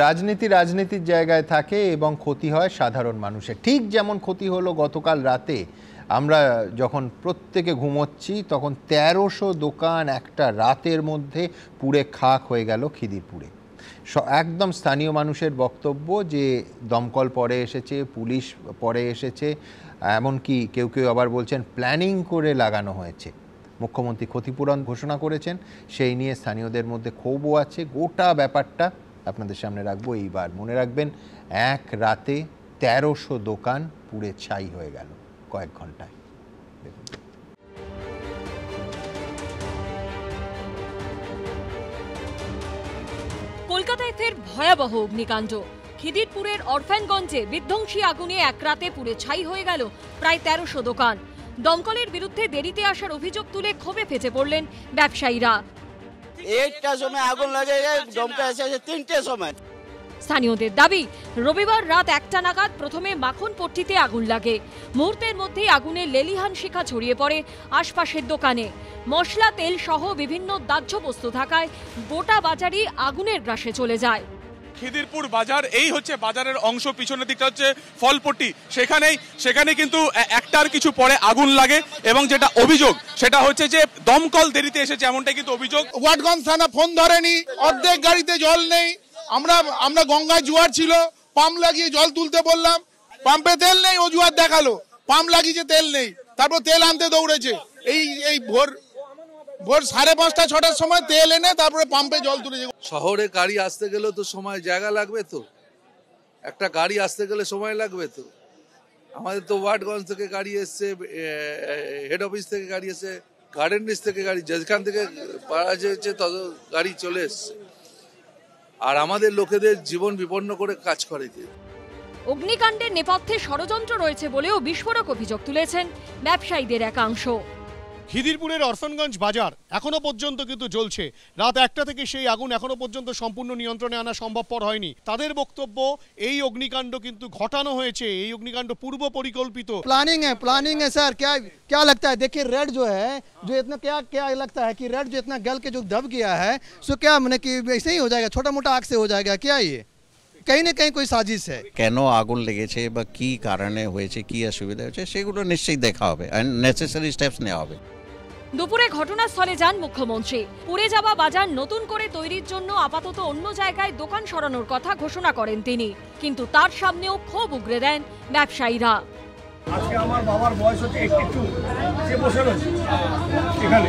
রাজনীতির জায়গায় থাকে এবং ক্ষতি হয় সাধারণ মানুষের। ঠিক যেমন ক্ষতি হলো গতকাল রাতে, আমরা যখন প্রত্যেকে ঘুমোচ্ছি তখন ১৩০০ দোকান একটা রাতের মধ্যে পুড়ে খাক হয়ে গেল খিদিরপুরে। একদম স্থানীয় মানুষের বক্তব্য যে দমকল পরে এসেছে, পুলিশ পরে এসেছে, এমনকি কেউ কেউ আবার বলছেন প্ল্যানিং করে লাগানো হয়েছে। মুখ্যমন্ত্রী ক্ষতিপূরণ ঘোষণা করেছেন, সেই নিয়ে স্থানীয়দের মধ্যে ক্ষোভও আছে। গোটা ব্যাপারটা আপনাদের সামনে রাখবো এইবার। মনে রাখবেন, এক রাতে ১৩০০ দোকান পুড়ে ছাই হয়ে গেল কয়েক ঘন্টায়। দেখুন, কলকাতায় ফের ভয়াবহ অগ্নিকাণ্ড। খিদিরপুরের অরফানগঞ্জে বিধ্বংসী আগুনে এক রাতে পুড়ে ছাই হয়ে গেল প্রায় ১৩০০ দোকান। দমকলের বিরুদ্ধে দেরিতে আসার অভিযোগ তুলে ক্ষোভে ফেটে পড়লেন ব্যবসায়ীরা। একটার সময় আগুন লাগে, দমকল এসেছে ৩টের সময়। স্থানীয়দের দাবি, রবিবার রাত ১টা নাগাদ প্রথমে মাখনপট্টিতে আগুন লাগে। মুহূর্তের মধ্যেই আগুনের লেলিহান শিখা ছড়িয়ে পড়ে আশপাশের দোকানে। মশলা, তেল সহ বিভিন্ন দাহ্য বস্তু থাকায় গোটা বাজারই আগুনের গ্রাসে চলে যায়। খিদিরপুর বাজার, এই হচ্ছে বাজারের অংশ। পিছনের দিকটা হচ্ছে ফলপট্টি। সেখানে কিন্তু একটার কিছু পরে আগুন লাগে এবং যেটা অভিযোগ সেটা হচ্ছে যে দমকল দেরিতে এসেছে, এমনটাই কিন্তু অভিযোগ। ওয়াটগঞ্জ থানা ফোন ধরেনি, অর্ধেক গাড়িতে জল নেই। আমরা গঙ্গায় জোয়ার ছিল, পাম্প লাগিয়ে জল তুলতে বললাম, পাম্পে তেল নেই, অজুহাত দেখালো। পাম্প লাগিয়েছে, তেল নেই, তারপর তেল আনতে দৌড়েছে। এই ভোর 5:30 6টার সময় তেল এনে তারপরে পাম্পে জল তুলেছে। শহরে গাড়ি আসতে গেলেও তো সময় জায়গা লাগবে, তো একটা গাড়ি আসতে গেলে সময় লাগবে। তো আমাদের তো ওয়াটগঞ্জ থেকে গাড়ি এসছে, হেড অফিস থেকে গাড়ি এসছে, গার্ডেন রিচ থেকে গাড়ি, যেখান থেকে পাড়া যেছে তত গাড়ি চলে এসছে। আর আমাদের লোকেদের জীবন বিপন্ন করে কাজ করে। অগ্নিকাণ্ডের নেপথ্যে ষড়যন্ত্র রয়েছে বলেও বিস্ফোরক অভিযোগ তুলেছেন ব্যবসায়ীদের একাংশ। খিদিরপুরের অরফানগঞ্জ বাজার এখনো পর্যন্ত কিন্তু জ্বলছে। রাত 1টা থেকে সেই আগুন এখনো পর্যন্ত সম্পূর্ণ নিয়ন্ত্রণে আনা সম্ভবপর হয়নি। তাদের বক্তব্য, এই অগ্নিকাণ্ড কিন্তু ঘটানো হয়েছে, এই অগ্নিকাণ্ড পূর্ব পরিকল্পিত। प्लानिंग है सर। क्या लगता है, देखिए रेड जो है, जो इतना क्या लगता है कि रेड जो इतना गल के जो दब गया है, सो क्या मैंने कि ऐसे ही हो जाएगा, छोटा मोटा आग से हो जाएगा क्या? ये कहीं ना कहीं कोई साजिश है। কেন আগুন লেগেছে বা কি কারণে হয়েছে, কি অসুবিধা হয়েছে, সেগুলো নিশ্চয়ই দেখা হবে, নেসেসারি স্টেপস নেওয়া হবে। দুপুরে ঘটনাস্থলে যান মুখ্যমন্ত্রী। পুড়ে যাওয়া বাজার নতুন করে তৈরির জন্য আপাতত অন্য জায়গায় দোকান সরানোর কথা ঘোষণা করেন তিনি, কিন্তু তার সামনেও ক্ষোভ উগরে দেন ব্যবসায়ীরা। আজকে আমার বাবার বয়স হচ্ছে 82, সে বসে রয়েছে এখানে,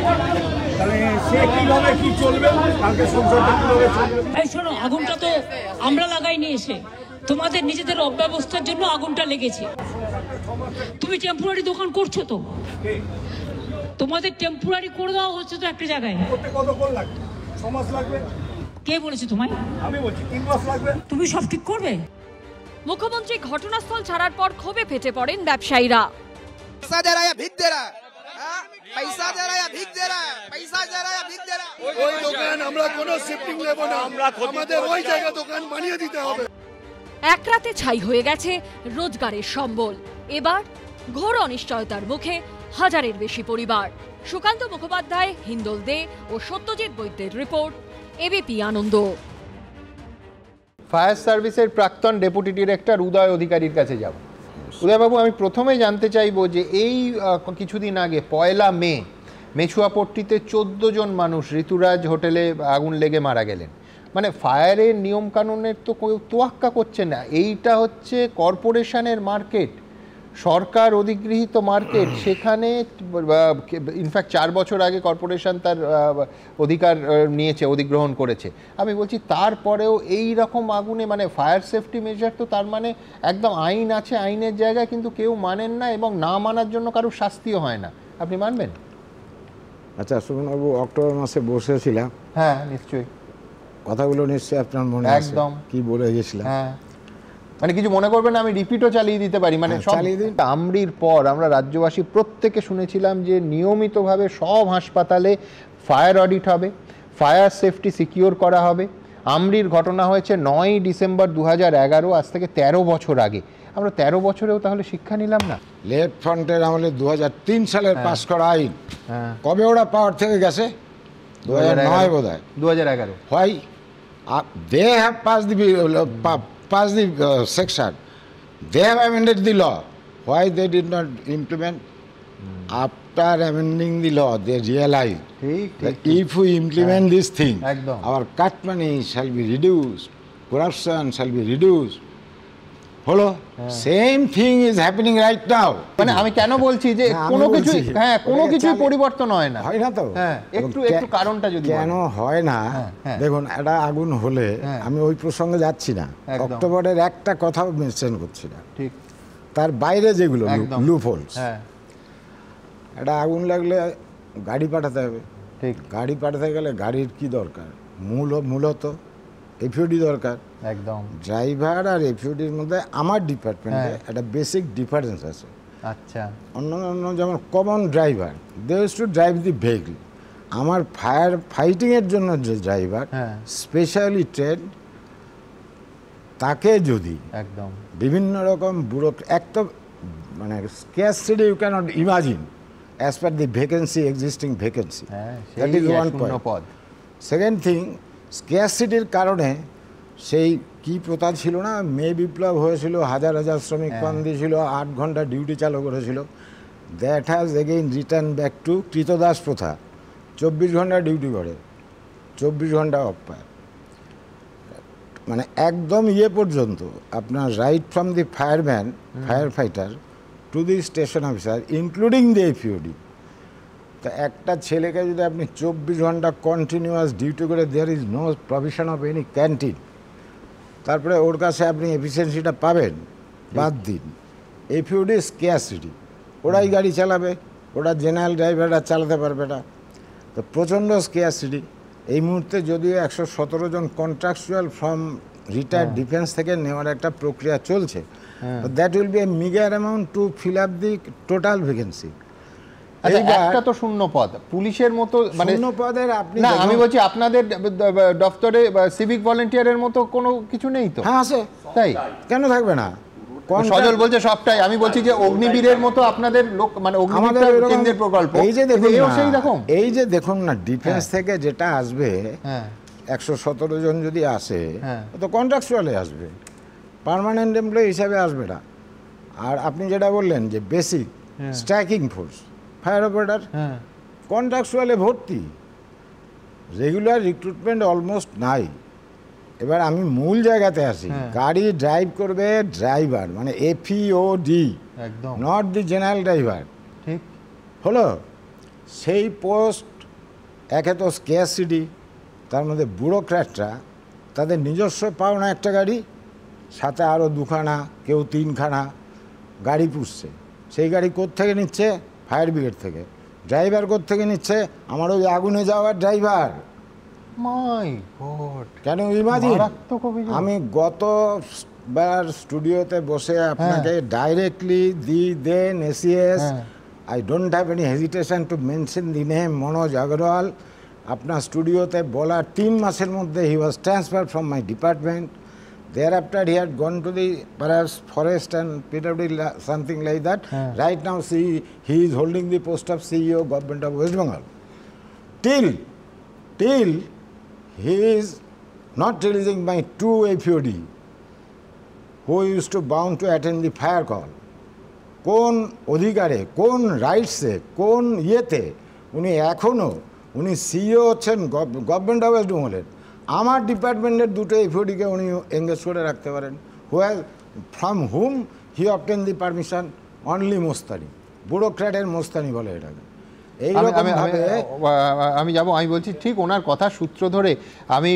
তাহলে সে কিভাবে কি চলবে, কালকে সংসারটা কিভাবে চলবে? এই শোনো, আগুনটা তো আমরা লাগাইনি, এসে তোমাদের নিজেদের অব্যবস্থার জন্য আগুনটা লেগেছে। তুমি টেম্পোরারি দোকান করছো তো, তোমাদের টেম্পোরারি করে দেওয়া হচ্ছে তো একটা জায়গায়। কতক্ষণ লাগবে? 6 মাস লাগবে। কে বলেছে তোমায়? আমি বলছি 3 মাস লাগবে। তুমি সব ঠিক করবে? মুখ্যমন্ত্রী ঘটনাস্থল ছাড়ার পর ক্ষোভে ফেটে পড়েন ব্যবসায়ীরা। पैसा दे रहा है या भीख दे रहा है? पैसा दे रहा है या भीख दे रहा है? पैसा दे रहा है या भीख दे रहा है? ওই দোকান আমরা কোনো শিফটিং নেব না, আমাদের ওই জায়গা দোকান বানিয়ে দিতে হবে। এক রাতে ছাই হয়ে গেছে রোজগারের সম্বল। এবার ঘোর অনিশ্চয়তার মুখে হাজারের বেশি পরিবার। সুকান্ত মুখোপাধ্যায়, হিন্দোল দে ও সত্যজিৎ বৈদ্যের রিপোর্ট, এবিপি আনন্দ। ফায়ার সার্ভিসের প্রাক্তন ডেপুটি ডিরেক্টর উদয় অধিকারীর কাছে যাব। উদয়বাবু, আমি প্রথমে জানতে চাইব যে এই কিছুদিন আগে 1 মে মেছুয়াপট্টিতে 14 জন মানুষ ঋতুরাজ হোটেলে আগুন লেগে মারা গেলেন। মানে ফায়ারের নিয়মকানুনের তো কেউ তোয়াক্কা করছে না। এইটা হচ্ছে কর্পোরেশনের মার্কেট, সরকার অধিগৃহীত মার্কেট। সেখানে ইনফ্যাক্ট 4 বছর আগে কর্পোরেশন তার অধিকার নিয়েছে, অধিগ্রহণ করেছে। আমি বলছি তারপরেও এই রকম আগুনে, মানে ফায়ার সেফটি মেজার তো তার মানে একদম আইন আছে, আইনের জায়গায় কিন্তু কেউ মানেন না এবং না মানার জন্য কারো শাস্তিও হয় না। আপনি মানবেন? আচ্ছা সুমনবাবু, অক্টোবর মাসে বসেছিলাম। হ্যাঁ নিশ্চয়ই, কথাগুলো নিশ্চয়ই আপনার মনে আছে, একদম কি বলে গেছিলাম। হ্যাঁ, মানে কিছু মনে করবেন না, আমি রিপিটও চালিয়ে দিতে পারি। মানে আমরির পর আমরা রাজ্যবাসী প্রত্যেকে শুনেছিলাম যে নিয়মিতভাবে সব হাসপাতালে ফায়ার অডিট হবে, ফায়ার সেফটি সিকিউর করা হবে। আমরির ঘটনা হয়েছে 9 ডিসেম্বর 2011, আজ থেকে 13 বছর আগে। আমরা 13 বছরেও তাহলে শিক্ষা নিলাম না? লেফট ফ্রন্টের আমলে 2003 সালের পাস করা আইন, কবে ওরা পাওয়ার থেকে গেছে? 2009 বোধ হয়, 2011 হয় They have passed the section. They have amended the law. Why they did not implement? After amending the law, they realized that if we implement this thing, our cut money shall be reduced, corruption shall be reduced. হলো same thing is happening right now. মানে আমি কেন বলছি যে কোনো কিছু কোনো কিছু পরিবর্তন হয় না, হয় না তো। একটু কারণটা যদি কেন হয় না, দেখুন একটা আগুন হলে আমি ওই প্রসঙ্গে যাচ্ছি না, অক্টোবরের একটা কথাও মেনশন করছি না, ঠিক তার বাইরে যেগুলো লুপহোলস। একটা আগুন লাগলে গাড়ি পাঠাতে হবে, ঠিক গাড়ি পাঠাতে গেলে গাড়ির কি দরকার, মূলত এফইউডি দরকার। একদম ড্রাইভার আর এফইউডির মধ্যে আমার ডিপার্টমেন্টে একটা বেসিক ডিফারেন্স আছে। আচ্ছা, অন্য যেমন common driver they use to drive the vehicle, আমার ফাইটিংয়ের জন্য যে ড্রাইভার স্পেশালি ট্রেন, তাকে যদি একদম বিভিন্ন রকম এক তো মানে scarcity you cannot imagine as per the vacancy, existing vacancy, that is one point. Second thing, স্ক্যারসিটির কারণে সেই কি প্রথা ছিল না, মে বিপ্লব হয়েছিল, হাজার হাজার শ্রমিক কম দিয়েছিল, 8 ঘন্টা ডিউটি চালু করেছিল, that has again return back to কৃতদাস প্রথা। 24 ঘন্টা ডিউটি করে, 24 ঘন্টা অফ পায়, মানে একদম পর্যন্ত আপনার right from the fireman, firefighter to the station officer including the FUD. তো একটা ছেলেকে যদি আপনি 24 ঘন্টা কন্টিনিউয়াস ডিউটি করে, there is no provision of any canteen, তারপরে ওর কাছে আপনি এফিসিয়েন্সিটা পাবেন, বাদ দিন এফইউডি স্ক্যারসিটি, ওরাই গাড়ি চালাবে, ওরা জেনারেল ড্রাইভাররা চালাতে পারবে না, তো প্রচণ্ড স্ক্যারসিটি। এই মুহূর্তে যদিও 117 জন কন্ট্রাকচুয়াল ফ্রম রিটায়ার্ড ডিফেন্স থেকে নেওয়ার একটা প্রক্রিয়া চলছে, that will B A meagre amount two fill up the total vacancy. একটা তো শূন্য পদ পুলিশের মতো, মানে শূন্য পদের আপনি না, আমি বলছি আপনাদের দপ্তরে সিভিক ভলেন্টিয়ারের মতো কোনো কিছু নেই তো? হ্যাঁ আছে, তাই কেন থাকবে না? সজল বলছে সবটাই, আমি বলছি যে অগ্নিবীরের মতো আপনাদের লোক, মানে অগ্নিবীর কেন্দ্রের প্রকল্প, এই যে দেখুন সেই দেখুন, এই যে দেখুন না, ডিফেন্স থেকে যেটা আসবে 117 জন যদি আসে, তো কন্ট্রাকচুয়ালে আসবে, পার্মানেন্ট এমপ্লয়ি হিসাবে আসবে না। আর আপনি যেটা বললেন যে basic striking force, fire operator কন্ট্রাকচুয়ালে ভর্তি, রেগুলার রিক্রুটমেন্ট অলমোস্ট নাই। এবার আমি মূল জায়গাতে আসি, গাড়ি ড্রাইভ করবে ড্রাইভার, মানে এফইওডি, নট দি জেনারেল ড্রাইভার, ঠিক হলো? সেই পোস্ট একে তো স্ক্যারসিটি, তার মধ্যে ব্যুরোক্র্যাটরা তাদের নিজস্ব পাওনা একটা গাড়ি, সাথে আরও 2খানা, কেউ 3খানা গাড়ি পুষছে। সেই গাড়ি কোত্থেকে নিচ্ছে? ফায়ার ব্রিগেড থেকে। ড্রাইভার কোত্থেকে নিচ্ছে? আমার ওই আগুনে যাওয়ার ড্রাইভার। কেন ইমাজিন, আমি গতবার স্টুডিওতে বসে আপনাকে directly the then ACS, I don't have any hesitation to mention the name, Manoj Agarwal, আপনার স্টুডিওতে বলার 3 মাসের মধ্যে he was transfer from my department. Thereafter, he had gone to the perhaps forest and PWD, something like that. Right now, he is holding the post of CEO, Government of West Bengal. Till he is not releasing my 2 APOD, who used to bound to attend the fire call. কোন অধিকারে, কোন রাইটসে, কোন ইয়েতে উনি এখনও উনি CEO হচ্ছেন government of West বেঙ্গলের। আমার ডিপার্টমেন্টের 2টো এফওডিকে উনি এঙ্গেজ করে রাখতে পারেন, from whom he obtain the permission, only মোস্তানি, ব্যুরোক্র্যাটের মোস্তানি বলে এটাকে। আমি যাব, আমি বলছি ঠিক ওনার কথা সূত্র ধরে আমি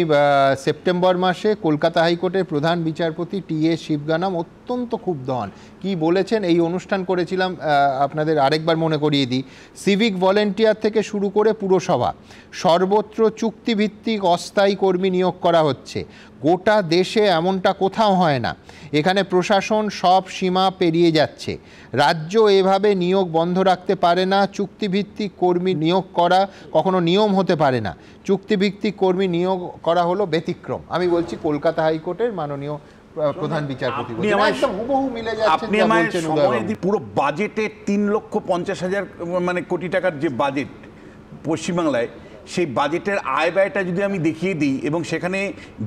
সেপ্টেম্বর মাসে কলকাতা হাইকোর্টের প্রধান বিচারপতি টি.এস. শিবগানাম অত্যন্ত ক্ষুব্ধ হন। কি বলেছেন এই অনুষ্ঠান করেছিলাম, আপনাদের আরেকবার মনে করিয়ে দিই। সিভিক ভলেন্টিয়ার থেকে শুরু করে পুরসভা সর্বত্র চুক্তিভিত্তিক অস্থায়ী কর্মী নিয়োগ করা হচ্ছে। গোটা দেশে এমনটা কোথাও হয় না। এখানে প্রশাসন সব সীমা পেরিয়ে যাচ্ছে। রাজ্য এভাবে নিয়োগ বন্ধ রাখতে পারে না। চুক্তিভিত্তিক কর্মী নিয়োগ করা কখনো নিয়ম হতে পারে না। চুক্তিভিত্তিক কর্মী নিয়োগ করা হলো ব্যতিক্রম। আমি বলছি কলকাতা হাইকোর্টের মাননীয় প্রধান বিচারপতি। আপনি আমার পুরো বাজেটে 3,50,000 মানে কোটি টাকার যে বাজেট পশ্চিমবাংলায়, সেই বাজেটের আয় ব্যয়টা যদি আমি দেখিয়ে দিই এবং সেখানে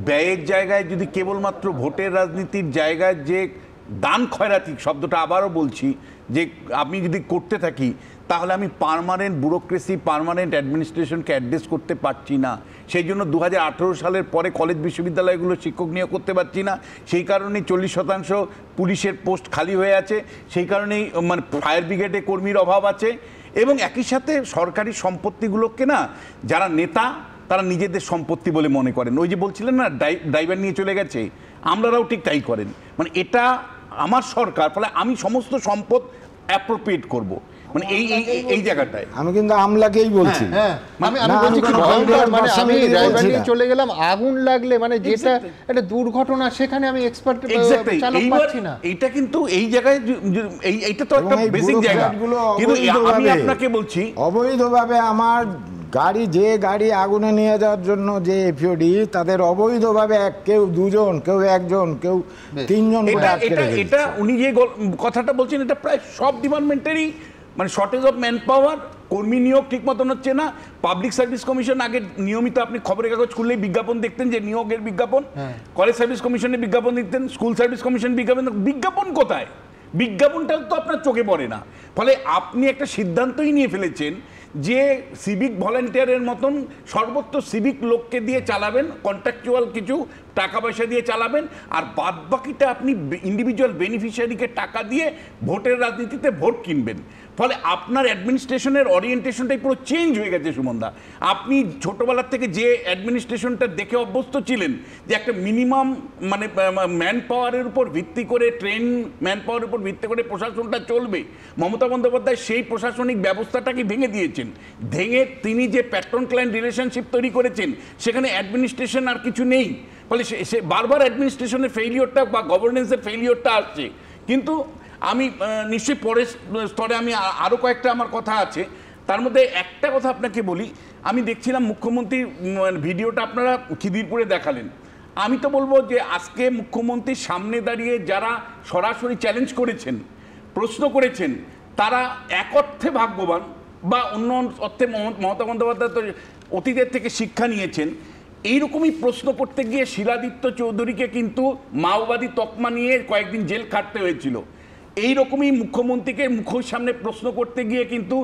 ব্যয়ের জায়গায় যদি কেবলমাত্র ভোটের রাজনীতির জায়গায় যে দান খয়রাতি শব্দটা আবারও বলছি যে আমি যদি করতে থাকি, তাহলে আমি পার্মানেন্ট ব্যুরোক্রেসি, পার্মানেন্ট অ্যাডমিনিস্ট্রেশনকে অ্যাড্রেস করতে পারছি না। সেই জন্য 2018 সালের পরে কলেজ বিশ্ববিদ্যালয়গুলো শিক্ষক নিয়োগ করতে পারছি না। সেই কারণেই 40% পুলিশের পোস্ট খালি হয়ে আছে। সেই কারণেই মানে ফায়ার ব্রিগেডে কর্মীর অভাব আছে। এবং একই সাথে সরকারি সম্পত্তিগুলোকে না যারা নেতা তারা নিজেদের সম্পত্তি বলে মনে করেন। ওই যে বলছিলেন না ড্রাইভার নিয়ে চলে গেছে, আমরাও ঠিক তাই করেন। মানে এটা আমার সরকার, ফলে আমি সমস্ত সম্পদ অ্যাপ্রোপ্রিয়েট করব, মানে এই জায়গাটায় আমি কিন্তু আমলাকেই বলছি। আমি বলছি কি ভয়ঙ্কর, মানে আমি ড্রাইভার নিয়ে চলে গেলাম, আগুন লাগলে মানে যেটা একটা দুর্ঘটনা, সেখানে আমি এক্সপার্ট চালক পাচ্ছি না। এইটা কিন্তু এই জায়গায় এইটা তো একটা বেসিক জায়গা, কিন্তু আমি আপনাকে বলছি অবৈধভাবে আমার গাড়ি, যে গাড়ি আগুনে নিয়ে যাওয়ার জন্য যে এফওডি, তাদের অবৈধভাবে কেউ দুজন, কেউ একজন, কেউ তিনজন করে আটকে রেখেছে। এটা উনি যে কথাটা বলছেন এটা প্রায় সব ডিপার্টমেন্টেরই, মানে শর্টেজ অফ ম্যান পাওয়ার, কর্মী নিয়োগ ঠিক মতন হচ্ছে না। পাবলিক সার্ভিস কমিশন আগে নিয়মিত আপনি খবরের কাগজ খুললেই বিজ্ঞাপন দেখতেন যে নিয়োগের বিজ্ঞাপন, কলেজ সার্ভিস কমিশনের বিজ্ঞাপন দেখতেন, স্কুল সার্ভিস কমিশন বিজ্ঞাপন কোথায়? বিজ্ঞাপনটা তো আপনার চোখে পড়ে না। ফলে আপনি একটা সিদ্ধান্তই নিয়ে ফেলেছেন যে সিভিক ভলান্টিয়ারের মতন সর্বত্র সিভিক লোককে দিয়ে চালাবেন, কন্ট্রাকচুয়াল কিছু টাকা পয়সা দিয়ে চালাবেন, আর বাদ বাকিটা আপনি ইন্ডিভিজুয়াল বেনিফিশিয়ারিকে টাকা দিয়ে ভোটের রাজনীতিতে ভোট কিনবেন। ফলে আপনার অ্যাডমিনিস্ট্রেশনের ওরিয়েন্টেশনটাই পুরো চেঞ্জ হয়ে গেছে সুমনদা। আপনি ছোটোবেলার থেকে যে অ্যাডমিনিস্ট্রেশনটা দেখে অভ্যস্ত ছিলেন যে একটা মিনিমাম মানে ম্যান পাওয়ারের উপর ভিত্তি করে, ট্রেন ম্যান পাওয়ারের উপর ভিত্তি করে প্রশাসনটা চলবে, মমতা বন্দ্যোপাধ্যায় সেই প্রশাসনিক ব্যবস্থাটাকে ভেঙে দিয়েছেন। তিনি যে প্যাট্রন ক্লায়েন্ট রিলেশনশিপ তৈরি করেছেন, সেখানে অ্যাডমিনিস্ট্রেশন আর কিছু নেই। ফলে সে বারবার অ্যাডমিনিস্ট্রেশনের ফেইলিওরটা বা গভর্নেন্সের ফেইলিওরটা আসছে। কিন্তু আমি নিশ্চয়ই পরের স্তরে আমি আরও কয়েকটা আমার কথা আছে, তার মধ্যে একটা কথা আপনাকে বলি। আমি দেখছিলাম মুখ্যমন্ত্রীর ভিডিওটা আপনারা খিদিরপুরে দেখালেন। আমি তো বলবো যে আজকে মুখ্যমন্ত্রীর সামনে দাঁড়িয়ে যারা সরাসরি চ্যালেঞ্জ করেছেন, প্রশ্ন করেছেন, তারা এক অর্থে ভাগ্যবান, বা অন্য অর্থে মমতা বন্দ্যোপাধ্যায় তো অতীতের থেকে শিক্ষা নিয়েছেন। এইরকমই প্রশ্ন করতে গিয়ে শিলাদিত্য চৌধুরীকে কিন্তু মাওবাদী তকমা নিয়ে কয়েকদিন জেল খাটতে হয়েছিল। এইরকমই মুখ্যমন্ত্রীকে মুখের সামনে প্রশ্ন করতে গিয়ে কিন্তু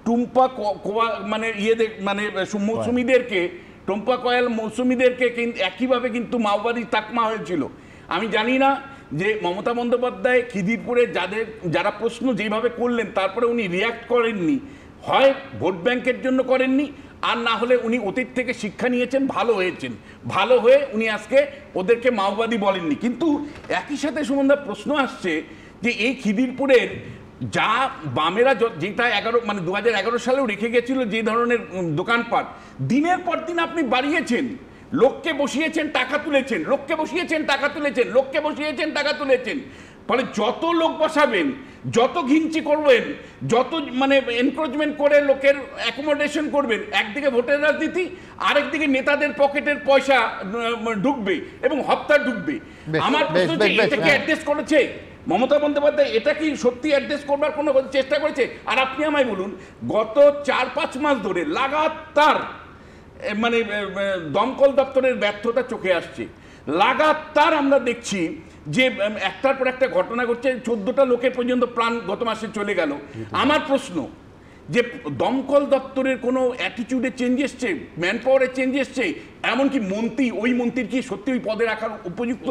টুম্পা মানে মৌসুমীদেরকে, টুম্পা কয়াল মৌসুমীদেরকে কিন্তু একইভাবে কিন্তু মাওবাদী তাকমা হয়েছিল। আমি জানি না যে মমতা বন্দ্যোপাধ্যায় খিদিরপুরে যারা প্রশ্ন যেভাবে করলেন, তারপরে উনি রিয়াক্ট করেননি, হয় ভোট ব্যাংকের জন্য করেননি, আর না হলে উনি অতীত থেকে শিক্ষা নিয়েছেন, ভালো হয়েছেন, ভালো হয়ে উনি আজকে ওদেরকে মাওবাদী বলেননি। কিন্তু একই সাথে সুমনদা প্রশ্ন আসছে যে এই খিদিরপুরের যা বামেরা যেটা 2011 সালেও রেখে গেছিল যে ধরনের দোকানপাট, দিনের পর দিন আপনি বাড়িয়েছেন, লোককে বসিয়েছেন, টাকা তুলেছেন, লোককে বসিয়েছেন, টাকা তুলেছেন, লোককে বসিয়েছেন, টাকা তুলেছেন। ফলে যত লোক বসাবেন, যত ঘিঞ্চি করবেন, যত মানে এনক্রোচমেন্ট করে লোকের অ্যাকোমোডেশন করবেন, একদিকে ভোটের রাজনীতি, আরেকদিকে নেতাদের পকেটের পয়সা ঢুকবে এবং হপ্তা ঢুকবে। আমার প্রশ্ন হচ্ছে এটাকে অ্যাডজাস্ট করেছে মমতা বন্দ্যোপাধ্যায়? এটা কি সত্যি অ্যাডজাস্ট করবার কোনো চেষ্টা করেছে? আর আপনি আমায় বলুন, গত 4-5 মাস ধরে লাগাতার মানে দমকল দপ্তরের ব্যর্থতা চোখে আসছে। লাগাতার আমরা দেখছি যে একটার পর একটা ঘটনা ঘটছে, 14টা লোকের পর্যন্ত প্রাণ গত মাসে চলে গেল। আমার প্রশ্ন যে দমকল দপ্তরের কোনো অ্যাটিটিউডে চেঞ্জ এসছে, ম্যান পাওয়ারে চেঞ্জ এসছে, এমনকি মন্ত্রী, ওই মন্ত্রীর কি সত্যি ওই পদে রাখার উপযুক্ত?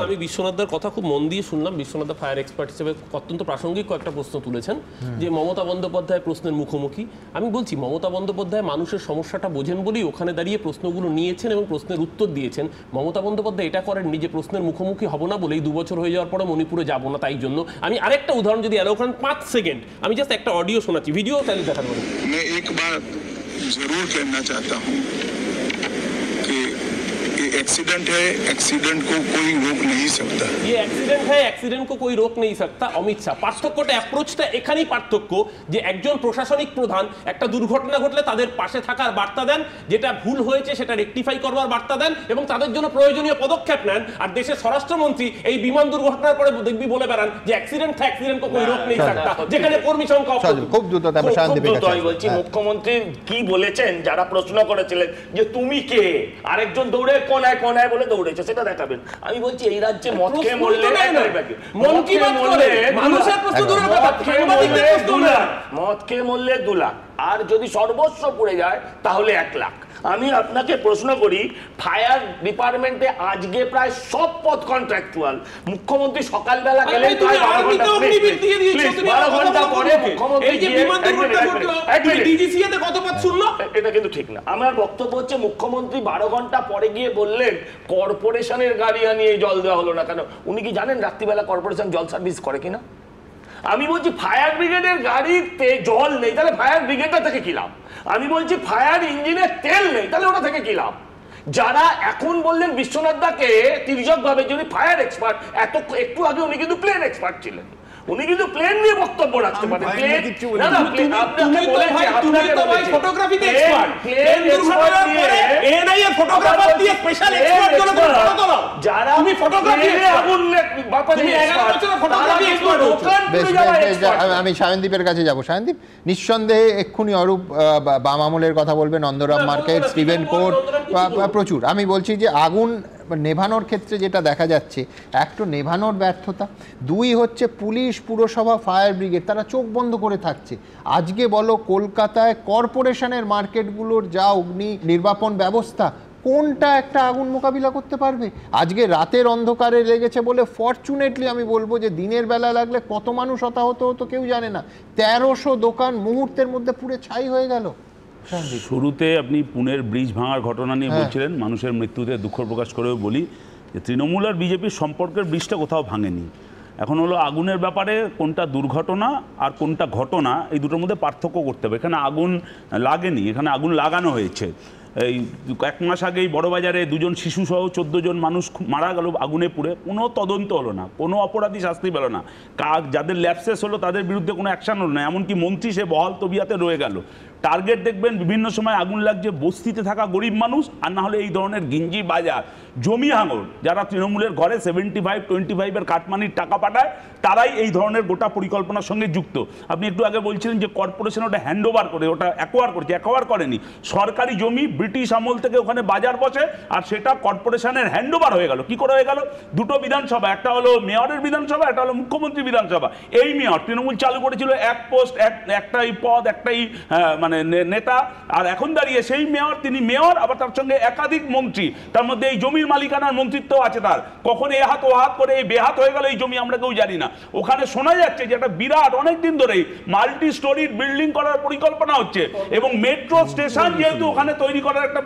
আমি বিশ্বনাথদার কথা খুব মন দিয়ে শুনলাম। বিশ্বনাথদা ফায়ার এক্সপার্ট হিসেবে অত্যন্ত প্রাসঙ্গিক কয়েকটা প্রশ্ন তুলেছেন যে মমতা বন্দ্যোপাধ্যায় প্রশ্নের মুখোমুখি। আমি বলছি মমতা বন্দ্যোপাধ্যায় মানুষের সমস্যাটা বোঝেন বলেই ওখানে দাঁড়িয়ে প্রশ্নগুলো নিয়েছেন এবং প্রশ্নের উত্তর দিয়েছেন। মমতা বন্দ্যোপাধ্যায় এটা করেননি যে প্রশ্নের মুখোমুখি হব না বলেই 2 বছর হয়ে যাওয়ার পরে মণিপুরে যাবো না তাই জন্য। আমি আরেকটা উদাহরণ যদি অ্যালাউ করেন 5 সেকেন্ড, আমি জাস্ট একটা অডিও শোনাচ্ছি, ভিডিও তাহলে দেখাতে পারি। मैं एक बात जरूर कहना चाहता हूं कि एक्सीडेंट है, एक्सीडेंट को कोई रोक नहीं सकता। ये एक्सीडेंट है, एक्सीडेंट को कोई रोक नहीं सकता। অমিত শাহ পার্থক্যটা অ্যাপ্রোচটা এখানেই পার্থক্য যে একজন প্রশাসনিক প্রধান একটা দুর্ঘটনা ঘটলে তাদের পাশে থাকার বার্তা দেন, যেটা ভুল হয়েছে সেটা রেকটিফাই করবার বার্তা দেন এবং তাদের জন্য প্রয়োজনীয় পদক্ষেপ নেন। আর দেশের স্বরাষ্ট্রমন্ত্রী এই বিমান দুর্ঘটনার পরে দেখবি বলে বেড়ান যে অ্যাক্সিডেন্ট থা অ্যাক্সিডেন্ট কো কোই রোক নেই सकता, যেখানে কর্মী সংখ্যা খুব দ্রুত আমি বলছি মুখ্যমন্ত্রী কি বলেছেন যারা প্রশ্ন করেছিলেন যে তুমি কে, আরেকজন দৌড়ে কোনায় কোনায় বলে দৌড়েছে সেটা দেখাবেন। আমি বলছি এই রাজ্যে মদ খেয়ে মরলে মদ খেয়ে মরলে 2 লাখ, আর যদি সর্বস্ব পড়ে যায় তাহলে 1 লাখ। আমি আপনাকে প্রশ্ন করি, ফায়ার ডিপার্টমেন্টে আজকে প্রায় সব পদ কন্ট্রাকচুয়াল। মুখ্যমন্ত্রী সকালবেলা গেলেন 12 ঘন্টা পরে মুখ্যমন্ত্রী এটা কিন্তু ঠিক না। আমার বক্তব্য হচ্ছে মুখ্যমন্ত্রী 12 ঘন্টা পরে গিয়ে বললেন কর্পোরেশনের গাড়ি আনিয়ে জল দেওয়া হলো না কেন। উনি কি জানেন রাত্রিবেলা কর্পোরেশন জল সার্ভিস করে কিনা? আমি বলছি ফায়ার ব্রিগেডের গাড়িতে জল নেই, তাহলে ফায়ার ব্রিগেডটা থেকে কি লাভ? আমি বলছি ফায়ার ইঞ্জিনের তেল নেই, তাহলে ওটা থেকে কি লাভ? যারা এখন বললেন বিশ্বনাথ দাকে তির্যক ভাবে যদি ফায়ার এক্সপার্ট, একটু আগে উনি কিন্তু প্লেন এক্সপার্ট ছিলেন, উনি কিন্তু প্লেন নিয়ে বক্তব্য রাখতে পারেন। আমি সায়নদীপের কাছে যাবো। সায়নদীপ, নিঃসন্দেহে এক্ষুনি অরূপ বাম আমলের কথা বলবে, নন্দরাম মার্কেট, স্টিভেন কোর্ট, প্রচুর। আমি বলছি যে আগুন নেভানোর ক্ষেত্রে যেটা দেখা যাচ্ছে, এক তো নেভানোর ব্যর্থতা, 2 হচ্ছে পুলিশ, পুরসভা, ফায়ার ব্রিগেড তারা চোখ বন্ধ করে থাকছে। আজকে বলো কলকাতায় কর্পোরেশনের মার্কেটগুলোর যা অগ্নি নির্বাপন ব্যবস্থা, কোনটা একটা আগুন মোকাবিলা করতে পারবে? আজকে রাতের অন্ধকারে লেগেছে বলে ফরচুনেটলি আমি বলবো যে দিনের বেলা লাগলে কত মানুষ হতাহত হতো কেউ জানে না। 1300 দোকান মুহূর্তের মধ্যে পুরো ছাই হয়ে গেল। শুরুতে আপনি পুনের ব্রিজ ভাঙার ঘটনা নিয়ে বলছিলেন, মানুষের মৃত্যুতে দুঃখ প্রকাশ করেও বলি যে তৃণমূল আর বিজেপির সম্পর্কের ব্রিজটা কোথাও ভাঙেনি। এখন হলো আগুনের ব্যাপারে কোনটা দুর্ঘটনা আর কোনটা ঘটনা, এই দুটোর মধ্যে পার্থক্য করতে হবে। এখানে আগুন লাগেনি, এখানে আগুন লাগানো হয়েছে। এই 1 মাস আগেই বড়বাজারে 2 শিশুসহ 14 জন মানুষ মারা গেল আগুনে পুড়ে, কোনো তদন্ত হলো না, কোনো অপরাধী শাস্তি পেল না। যাদের ল্যাপসেস হলো তাদের বিরুদ্ধে কোনো অ্যাকশন হলো না, এমনকি মন্ত্রী সে বহাল তবিয়াতে রয়ে গেল। টার্গেট দেখবেন বিভিন্ন সময় আগুন লাগছে বস্তিতে থাকা গরিব মানুষ, আর না হলে এই ধরনের গিঞ্জি বাজার জমি হাঙর, যারা তৃণমূলের ঘরে 75-25 কাটমানির টাকা পাঠায়, তারাই এই ধরনের গোটা পরিকল্পনার সঙ্গে যুক্ত। আপনি একটু আগে বলছিলেন যে কর্পোরেশন ওটা হ্যান্ড ওভার করে, ওটা অ্যাকোয়ার করেছে, অ্যাকোয়ার করেনি। সরকারি জমি ব্রিটিশ আমল থেকে ওখানে বাজার বসে, আর সেটা কর্পোরেশনের হ্যান্ড ওভার হয়ে গেল। কি করে হয়ে গেল? 2টো বিধানসভা, একটা হলো মেয়রের বিধানসভা, একটা হলো মুখ্যমন্ত্রী বিধানসভা। এই মেয়র তৃণমূল চালু করেছিল 1 পোস্ট একটাই পদ, একটাই মানে নেতা, আর এখন দাঁড়িয়ে সেই মেয়র, তিনি মেয়র, আবার তার সঙ্গে একাধিক মন্ত্রী, তার মধ্যে এই জমির মালিকানার মন্ত্রিত্ব আছে তার। কখন এ হাত ও হাত করে এই বেহাত হয়ে গেল এই জমি আমরা কেউ জানি না। ওখানে শোনা যাচ্ছে যে একটা বিরাট অনেকদিন ধরেই মাল্টি স্টোরিড বিল্ডিং করার পরিকল্পনা হচ্ছে, এবং মেট্রো স্টেশন যেহেতু ওখানে তৈরি করার একটা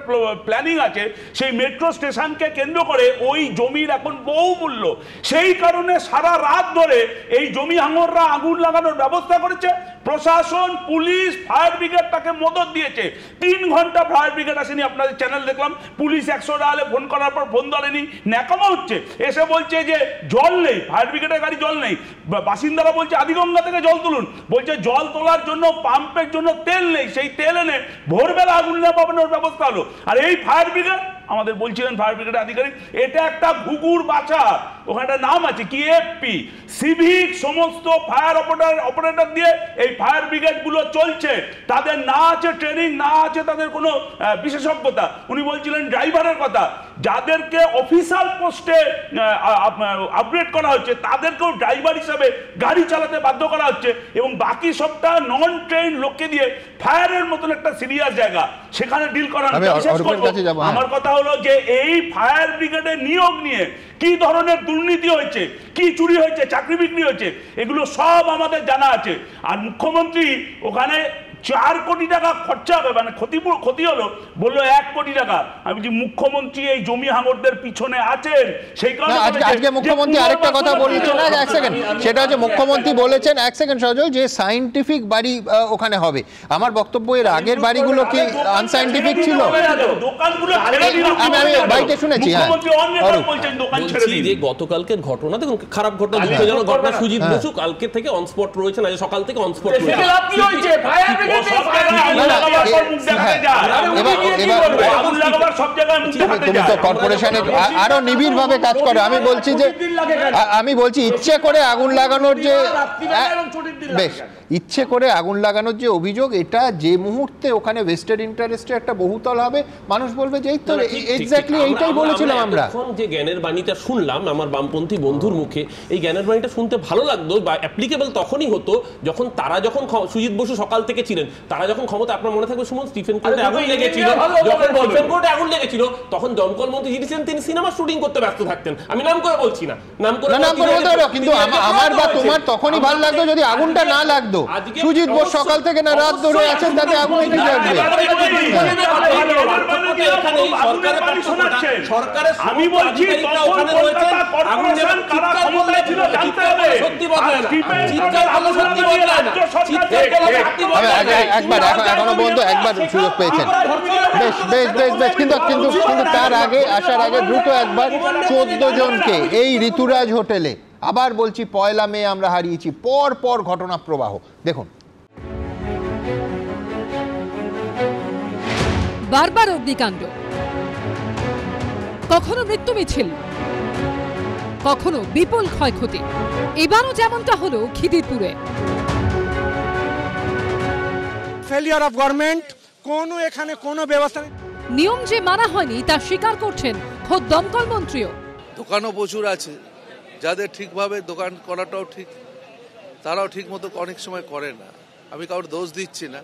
প্ল্যানিং আছে, সেই মেট্রো স্টেশনকে কেন্দ্র করে ওই জমির এখন বহু মূল্য। সেই কারণে সারা রাত ধরে এই জমি হাঙররা আগুন লাগানোর ব্যবস্থা করেছে। প্রশাসন, পুলিশ, ফায়ার ব্রিগেড তাকে মদত দিয়েছে। 3 ঘন্টা ফায়ার ব্রিগেড আসেনি, আপনাদের চ্যানেল দেখলাম। পুলিশ 100 ডালে ফোন করার পর ফোন ধরেনি, ন্যাকামা হচ্ছে। এসে বলছে যে জল নেই, ফায়ার ব্রিগেডের গাড়ি জল নেই। বাসিন্দারা বলছে আদিগঙ্গা থেকে জল তুলুন, বলছে জল তোলার জন্য পাম্পের জন্য তেল নেই, সেই তেল এনে ভোরবেলা আগুন নেভানোর ব্যবস্থা হলো। আর এই ফায়ার ব্রিগেড, আমাদের বলছিলেন ফায়ার ব্রিগেড আধিকারিক, এটা একটা ঘুঘুর বাচ্চা, ওখানে একটা নাম আছে কি এফপি, সিভিক সমস্ত ফায়ার অপারেটর দিয়ে এই ফায়ার ব্রিগেড গুলো চলছে। তাদের না আছে ট্রেনিং, না আছে তাদের কোনো বিশেষজ্ঞতা। উনি বলছিলেন ড্রাইভারের কথা, যাদেরকে অফিসার পোস্টে আপগ্রেড করা হচ্ছে তাদেরকেও ড্রাইভার হিসাবে গাড়ি চালাতে বাধ্য করা হচ্ছে, এবং বাকি সবটা নন ট্রেন লোককে দিয়ে ফায়ারের মতন একটা সিরিয়াস জায়গা সেখানে ডিল করা। আমার কথা হলো যে এই ফায়ার ব্রিগেডের নিয়োগ নিয়ে কি ধরনের দুর্নীতি হয়েছে, কি চুরি হয়েছে, চাকরি বিক্রি হয়েছে, এগুলো সব আমাদের জানা আছে। আর মুখ্যমন্ত্রী ওখানে 4 কোটি টাকা খরচা হবে, মানে ক্ষতি হলো, বললো 1 কোটি টাকা। আমি যে মুখ্যমন্ত্রী এই জমি হাঙরদের পিছনে আছেন, সেই কারণে আজকে মুখ্যমন্ত্রী আরেকটা কথা বলেছেন না, এক সেকেন্ড, সেটা হচ্ছে মুখ্যমন্ত্রী বলেছেন, এক সেকেন্ড সজল, যে সায়েন্টিফিক বাড়ি ওখানে হবে। আমার বক্তব্য এর আগের বাড়িগুলো কি আনসায়েন্টিফিক ছিল? আমি বাইকে শুনেছি। যে গতকালকের ঘটনা, দেখুন খারাপ ঘটনা, দুঃখজনক ঘটনা, সুজিত বসু কালকে থেকে অন স্পট রয়েছেন, আজ সকাল থেকে অন স্পট রয়েছেন। তুমি তো কর্পোরেশনে আরো নিবিড় ভাবে কাজ করো। আমি বলছি ইচ্ছে করে আগুন লাগানোর যে, বেশ, ইচ্ছে করে আগুন লাগানোর যে অভিযোগ, এটা যে মুহূর্তে ওখানে ভেস্টেড ইন্টারেস্টে একটা বহুতল হবে, মানুষ বলবে যে এই তো এক্স্যাক্টলি এইটাই বলেছিলাম আমরা। এখন যে জ্ঞানের বাণীটা শুনলাম আমার বামপন্থী বন্ধুর মুখে, এই জ্ঞানের বাণীটা শুনতে ভালো লাগতো বা অ্যাপ্লিকেবল তখনই হতো যখন তারা, যখন সুজিত বসু সকাল থেকে ছিলেন, তারা যখন ক্ষমতা, আপনার মনে থাকবে সুমন, স্টিফেন কোর্টে আগুন লেগেছিল, যখন স্টিফেন কোর্টে আগুন লেগেছিল তখন দমকল মন্ত্রী যিনি ছিলেন তিনি সিনেমা শুটিং করতে ব্যস্ত থাকতেন। আমি নাম করে বলছি না, নাম করে বলতে পারো, কিন্তু আমার বা তোমার তখনই ভালো লাগতো যদি আগুনটা না লাগতো। সুজিত বোস সকাল থেকে না রাত ধরে আছেন, তাতে আগুন এটি লাগবে। আমি বলছি এখনো পর্যন্ত একবার সুযোগ পেয়েছেন, বেশ বেশ বেশ বেশ, কিন্তু কিন্তু কিন্তু তার আগে আসার আগে দ্রুত একবার 14 জনকে এই ঋতুরাজ হোটেলে, আবার বলছি 1 মে আমরা হারিয়েছি, পর পর ঘটনা প্রবাহ দেখুন। বারবার অগ্নিকাণ্ড, কখনো মৃত্যু মিছিল, কখনো বিপুল ক্ষয়ক্ষতি। এবারও যেমনটা হলো খিদিরপুরে। ফেলিয়ার অফ গভর্নমেন্ট, কোনো এখানে কোনো ব্যবস্থা নেই। নিয়ম যে মানা হয়নি তা স্বীকার করছেন খোদ দমকল মন্ত্রীও। দোকানও প্রচুর আছে, যাদের ঠিকভাবে দোকান করাটাও ঠিক, তারাও ঠিক মতো অনেক সময় করে না। আমি কারোর দোষ দিচ্ছি না,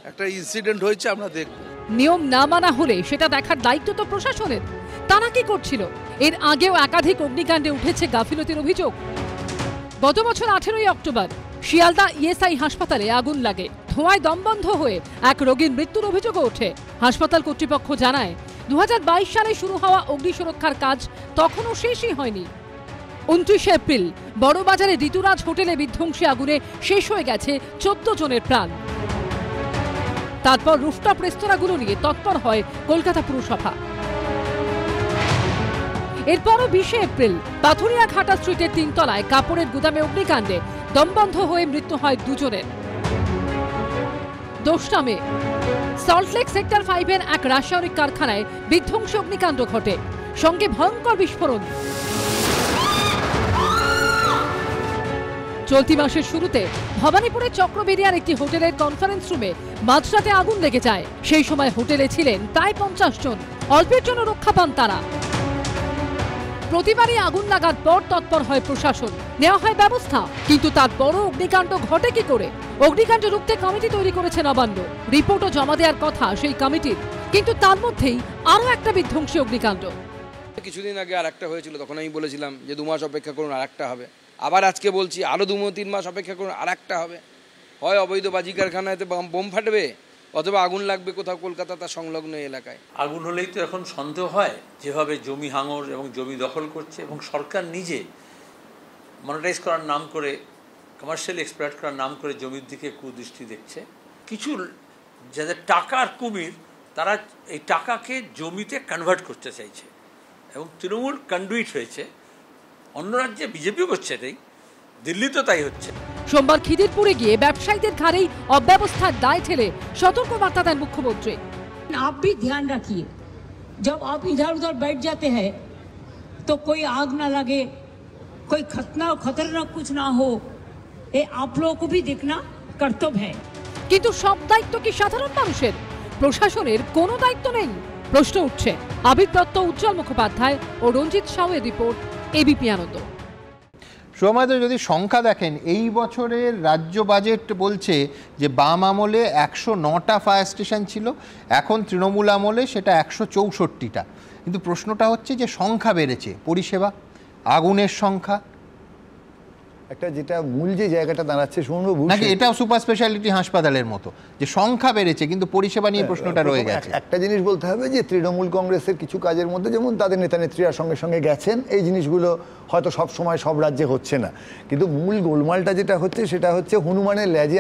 একটা ইনসিডেন্ট হয়েছে, আমরা দেখব। নিয়ম না মানা হলে সেটা দেখার দায়িত্ব তো প্রশাসনের। তারা কি করছিল? এর আগেও একাধিক অগ্নিকাণ্ডে উঠেছে গাফিলতির অভিযোগ। গত বছর 18ই অক্টোবর শিয়ালদা ইএসআই হাসপাতালে আগুন লাগে, ধোঁয়ায় দমবন্ধ হয়ে এক রোগীর মৃত্যুর অভিযোগও ওঠে। হাসপাতাল কর্তৃপক্ষ জানায় 2022 সালে শুরু হওয়া অগ্নি সুরক্ষার কাজ তখনও শেষই হয়নি। 29 এপ্রিল বড়বাজারে ঋতুরাজ হোটেলে বিধ্বংসী আগুনে শেষ হয়ে গেছে 14 জনের প্রাণ। তারপর রুফটপ রেস্তোরাঁগুলো নিয়ে তৎপর হয় কলকাতা পুরসভা। এরপরও 20 এপ্রিল পাথুরিয়া ঘাটা স্ট্রিটের 3 তলায় কাপড়ের গুদামে অগ্নিকাণ্ডে দমবন্ধ হয়ে মৃত্যু হয় 2 জনের। 2 মে সল্টলেক সেক্টর 5-এর এক রাসায়নিক কারখানায় বিধ্বংসী অগ্নিকাণ্ড ঘটে, সঙ্গে ভয়ঙ্কর বিস্ফোরণ। চলতি মাসের শুরুতে ভবানীপুরের চক্রবেরিয়ার একটি হোটেলের কনফারেন্স রুমে মাঝরাতে আগুন লেগে যায়। সেই সময় হোটেলে ছিলেন প্রায় 50 জন, অল্পের জন্য রক্ষা পান তারা। প্রতিবারই আগুন লাগার পর তৎপর হয় প্রশাসন, নেওয়া হয় ব্যবস্থা, কিন্তু তারপরও অগ্নিকাণ্ড ঘটে কি করে? অগ্নিকাণ্ড রুখতে কমিটি তৈরি করেছে নবান্ন, রিপোর্টও জমা দেওয়ার কথা সেই কমিটির, কিন্তু তার মধ্যেই আরও একটা বিধ্বংসী অগ্নিকাণ্ড। কিছুদিন আগে আর একটা হয়েছিল, তখন আমি বলেছিলাম যে 2 মাস অপেক্ষা করুন, আর একটা হবে। আবার আজকে বলছি আরও 2-3 মাস অপেক্ষা করুন, আর একটা হবে। হয় অবৈধ বাজি কারখানাতে বোম ফাটবে, অথবা আগুন লাগবে কোথাও কলকাতা তার সংলগ্ন এলাকায়। আগুন হলেই তো এখন সন্দেহ হয়, যেভাবে জমি হাঙর এবং জমি দখল করছে, এবং সরকার নিজে মনিটাইজ করার নাম করে, কমার্শিয়াল এক্সপ্লয়েট করার নাম করে জমির দিকে কুদৃষ্টি দেখছে। কিছু যাদের টাকার কুমির, তারা এই টাকাকে জমিতে কনভার্ট করতে চাইছে, এবং তৃণমূল কন্ডুইট হয়েছে। অন্য রাজ্যে বিজেপিও করছে এটাই, দিল্লিতে তাই হচ্ছে। সোমবার খিদিরপুরে গিয়ে ব্যবসায়ীদের ঘাড়েই অব্যবস্থার দায় ঠেলে সতর্ক বার্তা দেন মুখ্যমন্ত্রী। आप भी ध्यान रखिए, जब आप इधर उधर बैठ जाते हैं तो कोई आग ना लगे, कोई खतरनाक कुछ ना हो, ये आप लोगों को भी देखना कर्तव्य है। কিন্তু সব দায়িত্ব কি সাধারণ মানুষের? প্রশাসনের কোনো দায়িত্ব নেই? প্রশ্ন উঠছে। আবির দত্ত, উজ্জ্বল মুখোপাধ্যায় ও রঞ্জিত সাউয়ের রিপোর্ট, এবিপি আনন্দ। সমাজে যদি সংখ্যা দেখেন, এই বছরের রাজ্য বাজেট বলছে যে বাম আমলে 109টা ফায়ার স্টেশন ছিল, এখন তৃণমূল আমলে সেটা 164টা। কিন্তু প্রশ্নটা হচ্ছে যে সংখ্যা বেড়েছে, পরিষেবা, আগুনের সংখ্যা একটা যেটা মূল যে জায়গাটা দাঁড়াচ্ছে শুনবো নাকি এটাও সুপার স্পেশালিটি হাসপাতালের মতো যে সংখ্যা বেড়েছে কিন্তু পরিষেবা নিয়ে প্রশ্নটা রয়ে গেছে। একটা জিনিস বলতে হবে যে তৃণমূল কংগ্রেসের কিছু কাজের মধ্যে যেমন তাদের নেতা নেত্রীরা সঙ্গে সঙ্গে গেছেন, এই জিনিসগুলো হয়তো সব সময় সব রাজ্যে হচ্ছে না, কিন্তু মূল গোলমালটা যেটা হচ্ছে সেটা হচ্ছে হনুমানের লেজে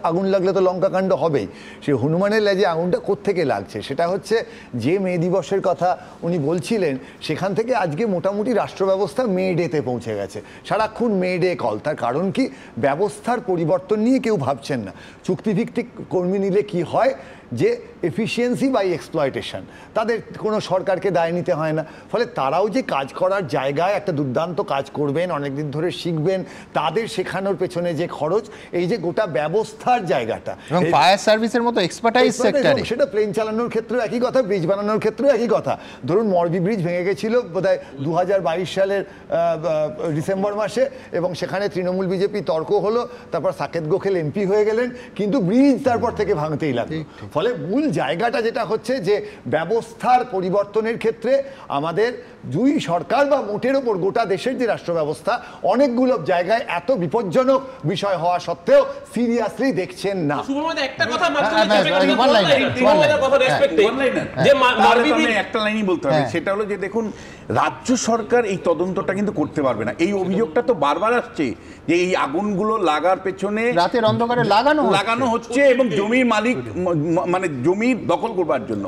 আগুন লাগলে তো লঙ্কাকাণ্ড হবেই। সেই হনুমানের লেজে আগুনটা কোত্থেকে লাগছে সেটা হচ্ছে যে মে দিবসের কথা উনি বলছিলেন সেখান থেকে আজকে মোটামুটি রাষ্ট্র ব্যবস্থা মে ডেতে পৌঁছে গেছে, সারাক্ষণ মে ডে কল। তার কারণ কি, ব্যবস্থার পরিবর্তন নিয়ে কেউ ভাবছেন না। চুক্তিভিত্তিক কর্মী নিলে কি হয় যে এফিসিয়েন্সি বাই এক্সপ্লয়টেশন, তাদের কোনো সরকারকে দায় নিতে হয় না, ফলে তারাও যে কাজ করার জায়গায় একটা দুর্দান্ত কাজ করবেন, অনেকদিন ধরে শিখবেন, তাদের শেখানোর পেছনে যে খরচ, এই যে গোটা ব্যবস্থার জায়গাটা, এবং ফায়ার সার্ভিসের মতো এক্সপার্টাইজ সেক্টরে, সেটা প্লেন চালানোর ক্ষেত্রেও একই কথা, ব্রিজ বানানোর ক্ষেত্রেও একই কথা। ধরুন মরবি ব্রিজ ভেঙে গেছিল বোধহয় 2022 সালের ডিসেম্বর মাসে, এবং সেখানে তৃণমূল বিজেপি তর্ক হলো, তারপর সাকেত গোখেল এমপি হয়ে গেলেন, কিন্তু ব্রিজ তারপর থেকে ভাঙতেই লাগলো। ফলে মূল জায়গাটা যেটা হচ্ছে যে ব্যবস্থার পরিবর্তনের ক্ষেত্রে আমাদের দুই সরকার বা মোটের ওপর গোটা দেশের যে রাষ্ট্র ব্যবস্থা অনেকগুলো জায়গায় এত বিপজ্জনক বিষয় হওয়া সত্ত্বেও সিরিয়াসলি দেখছেন না। একটা লাইনই বলতে হবে, সেটা হলো যে দেখুন রাজ্য সরকার এই তদন্তটা কিন্তু করতে পারবে না। এই অভিযোগটা তো বারবার আসছে যে এই আগুনগুলো লাগার পেছনে রাতের অন্ধকারে লাগানো হচ্ছে এবং জমির মালিক মানে জমি দখল করবার জন্য।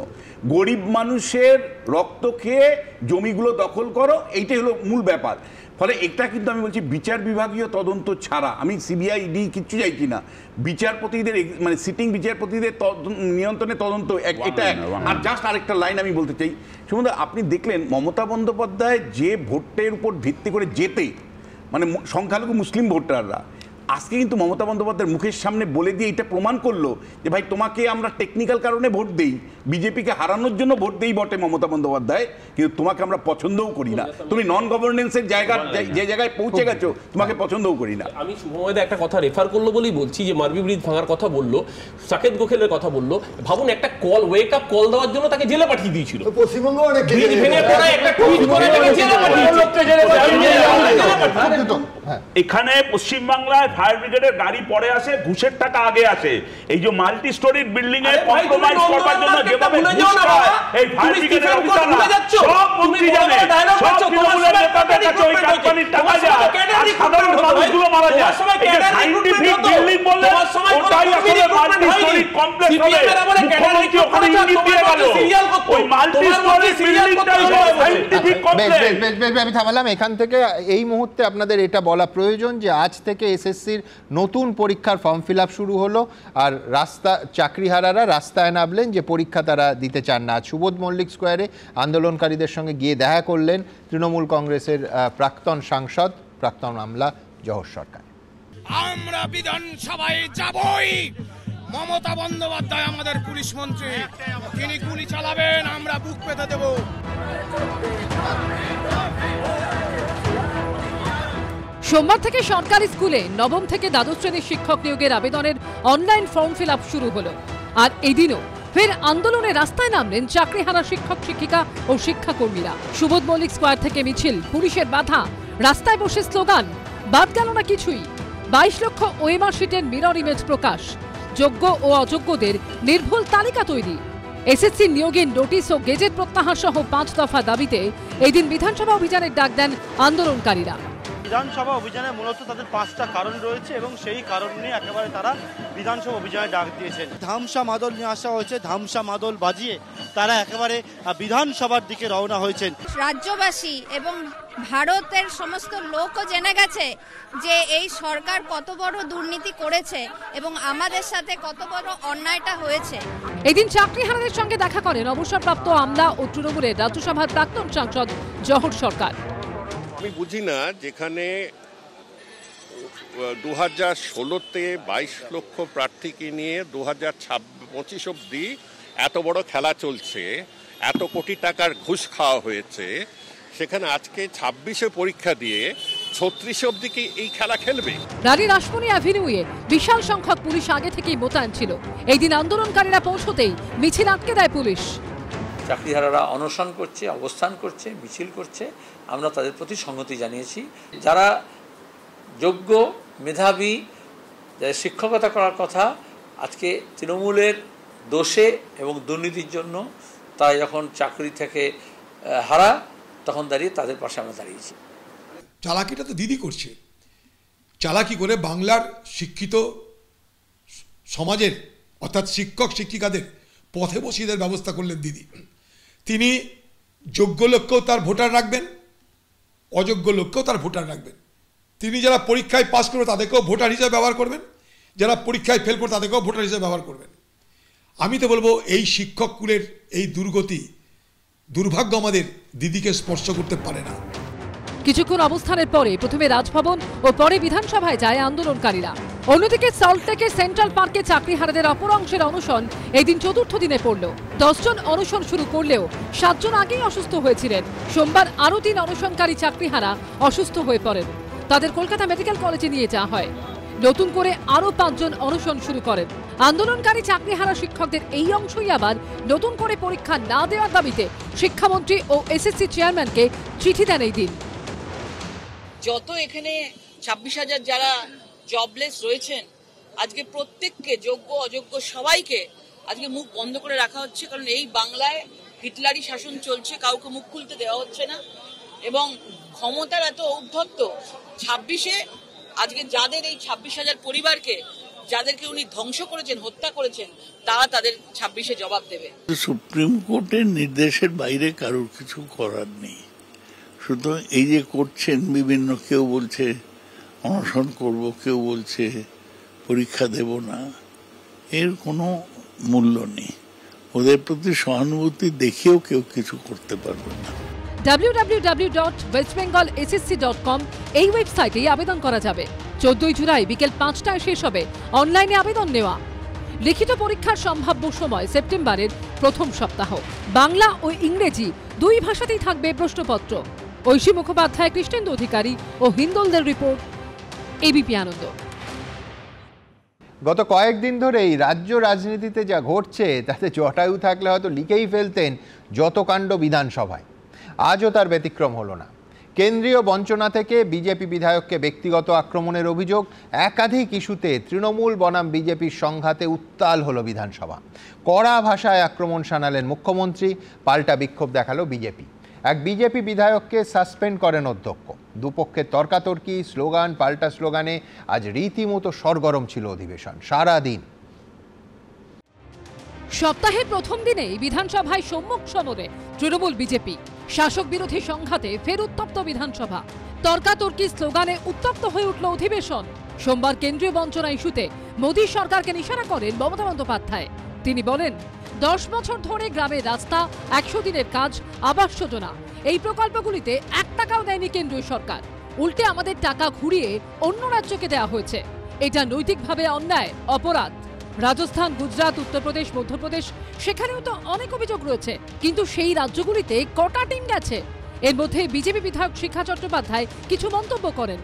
গরিব মানুষের রক্ত খেয়ে জমিগুলো দখল করো, এইটাই হলো মূল ব্যাপার। ফলে এটা কিন্তু আমি বলছি বিচার বিভাগীয় তদন্ত ছাড়া আমি সিবিআই ইডি কিচ্ছু চাইছি না, বিচারপতিদের মানে সিটিং বিচারপতিদের নিয়ন্ত্রণে তদন্ত এটা। আর জাস্ট আরেকটা লাইন আমি বলতে চাই, সুমন, আপনি দেখলেন মমতা বন্দ্যোপাধ্যায় যে ভোটের উপর ভিত্তি করে যেতে মানে সংখ্যালঘু মুসলিম ভোটাররা, আজকে কিন্তু মমতা বন্দ্যোপাধ্যায়ের মুখের সামনে বলে দিয়ে এটা প্রমাণ করলো যে ভাই তোমাকে আমরা টেকনিক্যাল কারণে ভোট দেই, বিজেপিকে হারানোর জন্য ভোট দেই বটে মমতা বন্দ্যোপাধ্যায়, কিন্তু তোমাকে আমরা পছন্দও করি না, তুমি নন গভর্নেন্সের জায়গা যে জায়গায় পৌঁছে গেছো তোমাকে পছন্দও করি না। আমি শুভময়দা একটা কথা রেফার করলো বলেই বলছি যে মারবি ব্রিজ ভাঙার কথা বললো, সাকেত গোখেলের কথা বললো, ভাবুন একটা কল ওয়েক আপ কল দেওয়ার জন্য তাকে জেলে পাঠিয়ে দিয়েছিল। পশ্চিমবঙ্গ অনেক এখানে পশ্চিমবাংলায় ফায়ার ব্রিগেডের গাড়ি পরে আসে, ঘুষের টাকা আগে আসে। এই যে মাল্টি স্টোরিড বিল্ডিং এ কম্প্রোমাইজ করবার জন্য যেভাবে ঘুষ পায় এই ফায়ার ব্রিগেডের অফিসাররা সব মন্ত্রী জানে, সব তৃণমূলের নেতাদের কাছে ওই কোম্পানির টাকা যায় আর সাধারণ মানুষগুলো মারা যায়। এই যে সাইন্টিফিক বিল্ডিং বললে ওটাই আসলে মাল্টি স্টোরিড কমপ্লেক্স হবে। মুখ্যমন্ত্রী ওখানে ইঙ্গিত দিয়ে গেল ওই মাল্টি স্টোরিড বিল্ডিংটাই সাইন্টিফিক কমপ্লেক্স। আমি থামালাম এখান থেকে। এই মুহূর্তে আপনাদের এটা বলা প্রয়োজন যে আজ থেকে এসএসসির নতুন পরীক্ষার ফর্ম ফিল আপ শুরু হলো, আর চাকরিহারারা রাস্তায় নামলেন যে পরীক্ষা তারা দিতে চান না। সুবোধ মল্লিক স্কোয়ারে আন্দোলনকারীদের সঙ্গে গিয়ে দেখা করলেন তৃণমূল কংগ্রেসের প্রাক্তন সাংসদ, প্রাক্তন আমলা জহর সরকার। আমরা বিধানসভায় যাবই, মমতা বন্দ্যোপাধ্যায় আমাদের পুলিশ মন্ত্রী, তিনি গুলি চালাবেন, আমরা বুক পেতে দেব। সোমবার থেকে সরকারি স্কুলে নবম থেকে দ্বাদশ শ্রেণীর শিক্ষক নিয়োগের আবেদনের অনলাইন ফর্ম ফিল আপ শুরু হলো। আর এদিনও ফের আন্দোলনে রাস্তায় নামলেন চাকরিহারা শিক্ষক শিক্ষিকা ও শিক্ষাকর্মীরা। সুবোধ মল্লিক স্কোয়ার থেকে মিছিল, পুলিশের বাধা, রাস্তায় বসে স্লোগান, বাদ গেল না কিছুই। 22 লক্ষ ওএমআর শিটের মিরর ইমেজ প্রকাশ, যোগ্য ও অযোগ্যদের নির্ভুল তালিকা তৈরি। এসএসসি নিয়োগের নোটিশ ও গেজেট প্রত্যাহার সহ 5 দফা দাবিতে এদিন বিধানসভা অভিযানের ডাক দেন আন্দোলনকারীরা। বিধানসভা অভিযানে মূলত তাদের 5টা কারণ রয়েছে এবং সেই কারণ নিয়ে একেবারে তারা বিধানসভা অভিযানে ডাক দিয়েছেন। ধামসা মাদল নিয়ে আসা হয়েছে, ধামসা মাদল বাজিয়ে তারা একেবারে বিধানসভার দিকে রওনা হয়েছেন। রাজ্যবাসী এবং ভারতের সমস্ত লোকও জেনে গেছে যে এই সরকার কত বড় দুর্নীতি করেছে এবং আমাদের সাথে কত বড় অন্যায়টা হয়েছে। এদিন চাকরিহারাদের সঙ্গে দেখা করেন অবসরপ্রাপ্ত আমলা ও তৃণমূলের রাজ্যসভার প্রাক্তন সাংসদ জহর সরকার। আমি বুঝি না, যেখানে 2016-তে 22 লক্ষ প্রার্থীকে নিয়ে 2025 অবধি এত বড় খেলা চলছে, এত কোটি টাকার ঘুষ খাওয়া হয়েছে, সেখানে আজকে 26-এ পরীক্ষা দিয়ে 36 অবধি কি এই খেলা খেলবে? রানী রাসমণি অ্যাভিনিউয়ে বিশাল সংখ্যক পুলিশ আগে থেকেই মোতায়েন ছিল। এই দিন আন্দোলনকারীরা পৌঁছতেই মিছিল আটকে দেয় পুলিশ। চাকরিহারারা অনশন করছে, অবস্থান করছে, মিছিল করছে, আমরা তাদের প্রতি সংহতি জানিয়েছি। যারা যোগ্য মেধাবী যারা শিক্ষকতা করার কথা আজকে তৃণমূলের দোষে এবং দুর্নীতির জন্য তারা যখন চাকরি থেকে হারা তখন দাঁড়িয়ে তাদের পাশে আমরা দাঁড়িয়েছি। চালাকিটা তো দিদি করছে, চালাকি করে বাংলার শিক্ষিত সমাজের অর্থাৎ শিক্ষক শিক্ষিকাদের পথে বসিয়ে দেওয়ার ব্যবস্থা করলেন দিদি। তিনি যোগ্য লোককেও তার ভোটার রাখবেন, অযোগ্য লোককেও তার ভোটার রাখবেন। তিনি যারা পরীক্ষায় পাস করবে তাদেরকেও ভোটার হিসেবে ব্যবহার করবেন, যারা পরীক্ষায় ফেল করবে তাদেরকেও ভোটার হিসেবে ব্যবহার করবেন। আমি তো বলবো এই শিক্ষক কুলের এই দুর্গতি, দুর্ভাগ্য আমাদের দিদিকে স্পর্শ করতে পারে না। কিছুক্ষণ অবস্থানের পরে প্রথমে রাজভবন ও পরে বিধানসভায় যায় আন্দোলনকারীরা। অন্যদিকে সল্টলেকের সেন্ট্রাল পার্কে চাকরিহারাদের অপর অংশের অনশন এই দিন চতুর্থ দিনে পড়ল। 10 জন অনশন শুরু করলেও 7 জন আগেই অসুস্থ হয়েছিলেন। সোমবার আরও 3 অনশনকারী চাকরিহারা অসুস্থ হয়ে পড়েন, তাদের কলকাতা মেডিকেল কলেজে নিয়ে যাওয়া হয়। নতুন করে আরও 5 জন অনশন শুরু করেন। আন্দোলনকারী চাকরিহারা শিক্ষকদের এই অংশই আবার নতুন করে পরীক্ষা না দেওয়ার দাবিতে শিক্ষামন্ত্রী ও এসএসসি চেয়ারম্যানকে চিঠি দেন এই দিন। যত এখানে 26,000 যারা জবলেস রয়েছেন, আজকে প্রত্যেককে যোগ্য অযোগ্য সবাইকে আজকে মুখ বন্ধ করে রাখা হচ্ছে, কারণ এই বাংলায় হিটলারি শাসন চলছে, কাউকে মুখ খুলতে দেওয়া হচ্ছে না। এবং ক্ষমতার এত ঔদ্ধত্য 26-এ আজকে যাদের এই 26,000 পরিবারকে যাদেরকে উনি ধ্বংস করেছেন, হত্যা করেছেন, তারা তাদের 26-এ জবাব দেবে। সুপ্রিম কোর্টের নির্দেশের বাইরে কারোর কিছু করার নেই। শুধু এই যে করছেন বিভিন্ন, কেউ বলছে অনশন করব, কেউ বলছে পরীক্ষা দেব না, এর কোনো মূল্য নেই। ওদের প্রতি সহানুভূতি দেখিয়েও কেউ কিছু করতে পারবে না। www.westbengalssc.com এই ওয়েবসাইটে আবেদন করা যাবে। 14 জুলাই বিকেল 5টায় শেষ হবে অনলাইনে আবেদন নেওয়া। লিখিত পরীক্ষার সম্ভাব্য সময় সেপ্টেম্বরের প্রথম সপ্তাহ। বাংলা ও ইংরেজি 2 ভাষাতেই থাকবে প্রশ্নপত্র। ঐশী মুখোপাধ্যায়, কৃষ্ণেন্দু অধিকারী ও হিন্দোলদের রিপোর্ট, এবিপি আনন্দ। গত কয়েকদিন ধরেই রাজ্য রাজনীতিতে যা ঘটছে তাতে জটায়ু থাকলে হয়তো লিখেই ফেলতেন যত কাণ্ড বিধানসভায়। আজও তার ব্যতিক্রম হলো না। কেন্দ্রীয় বঞ্চনা থেকে বিজেপি বিধায়ককে ব্যক্তিগত আক্রমণের অভিযোগ, একাধিক ইস্যুতে তৃণমূল বনাম বিজেপির সংঘাতে উত্তাল হলো বিধানসভা। কড়া ভাষায় আক্রমণ শানালেন মুখ্যমন্ত্রী, পাল্টা বিক্ষোভ দেখালো বিজেপি। এক বিজেপি বিধায়ককে সাসপেন্ড করেন অধ্যক্ষ। দুপক্ষের তর্কাতর্কি, স্লোগান পাল্টা স্লোগানে আজ রীতিমতো সরগরম ছিল অধিবেশন সারাদিন। সপ্তাহের প্রথম দিনেই বিধানসভায় সম্মুখ সমরে তৃণমূল বিজেপি। শাসক বিরোধী সংঘাতে ফের উত্তপ্ত বিধানসভা। তর্কাতর্কি স্লোগানে উত্তপ্ত হয়ে উঠল অধিবেশন। সোমবার কেন্দ্রীয় বঞ্চনা ইস্যুতে মোদী সরকারকে নিশানা করেন মমতা বন্দ্যোপাধ্যায়। তিনি বলেন, 10 বছর ধরে গ্রামের রাস্তা, 100 দিনের কাজ, আবাস যোজনা, এই প্রকল্পগুলিতে 1 টাকাও দেয়নি কেন্দ্রীয় সরকার। উল্টে আমাদের টাকা ঘুরিয়ে অন্য রাজ্যকে দেওয়া হয়েছে। এটা নৈতিকভাবে অন্যায়, অপরাধ। রাজস্থান, গুজরাট, উত্তরপ্রদেশ, মধ্যপ্রদেশ, সেখানেও তো অনেক অভিযোগ রয়েছে, কিন্তু সেই রাজ্যগুলিতে কটা টিম গেছে? এর মধ্যে বিজেপি বিধায়ক শিখা চট্টোপাধ্যায় কিছু মন্তব্য করেন।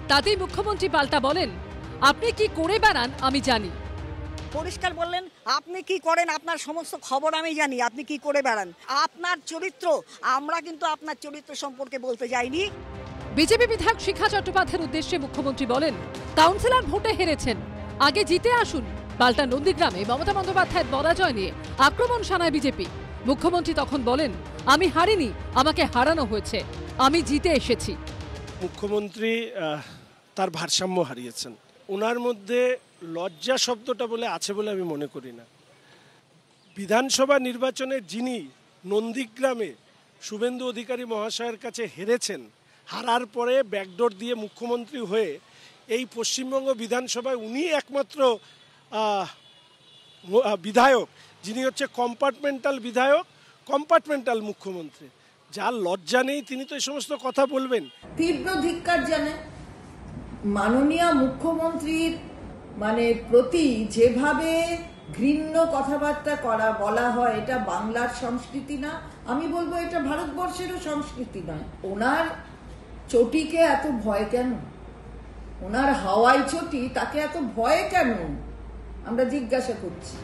তাতেই মুখ্যমন্ত্রী পাল্টা বলেন, আপনি কি করে বেড়ান আমি জানি। পরিষ্কার বললেন, আপনি কি করেন আপনার সমস্ত খবর আমি জানি, আপনি কি করে বেড়ান, আপনার চরিত্র, আমরা কিন্তু আপনার চরিত্র সম্পর্কে বলতে যাইনি। বিজেপি বিধায়ক শিখা চট্টোপাধ্যায়ের উদ্দেশ্যে মুখ্যমন্ত্রী বলেন, কাউন্সিলর ভোটে হেরেছেন, আগে জিতে আসুন। পাল্টা নন্দীগ্রামে মমতা বন্দ্যোপাধ্যায়ের পরাজয় নিয়ে আক্রমণ শানায় বিজেপি। মুখ্যমন্ত্রী তখন বলেন, আমি হারিনি, আমাকে হারানো হয়েছে, আমি জিতে এসেছি। মুখ্যমন্ত্রী তার ভারসাম্য হারিয়েছেন। ওনার মধ্যে লজ্জা শব্দটা বলে আছে বলে আমি মনে করি না। বিধানসভা নির্বাচনে যিনি নন্দীগ্রামে শুভেন্দু অধিকারী মহাশয়ের কাছে হেরেছেন, হারার পরে ব্যাকডোর দিয়ে মুখ্যমন্ত্রী হয়ে এই পশ্চিমবঙ্গ বিধানসভায় উনি একমাত্র বিধায়ক যিনি হচ্ছে কম্পার্টমেন্টাল বিধায়ক, কম্পার্টমেন্টাল মুখ্যমন্ত্রী। যার লজ্জা নেই তিনি তো এই সমস্ত কথা বলবেন। তীব্র ধিক্কার জানায় মাননীয় মুখ্যমন্ত্রীর প্রতি যেভাবে ঘৃণ্য কথাবার্তা বলা হয়, এটা বাংলার সংস্কৃতি না, আমি বলবো এটা ভারতবর্ষেরও সংস্কৃতি নয়। ওনার চটিকে এত ভয় কেন? ওনার হাওয়াই চটি, তাকে এত ভয় কেন? আমরা জিজ্ঞাসা করছি।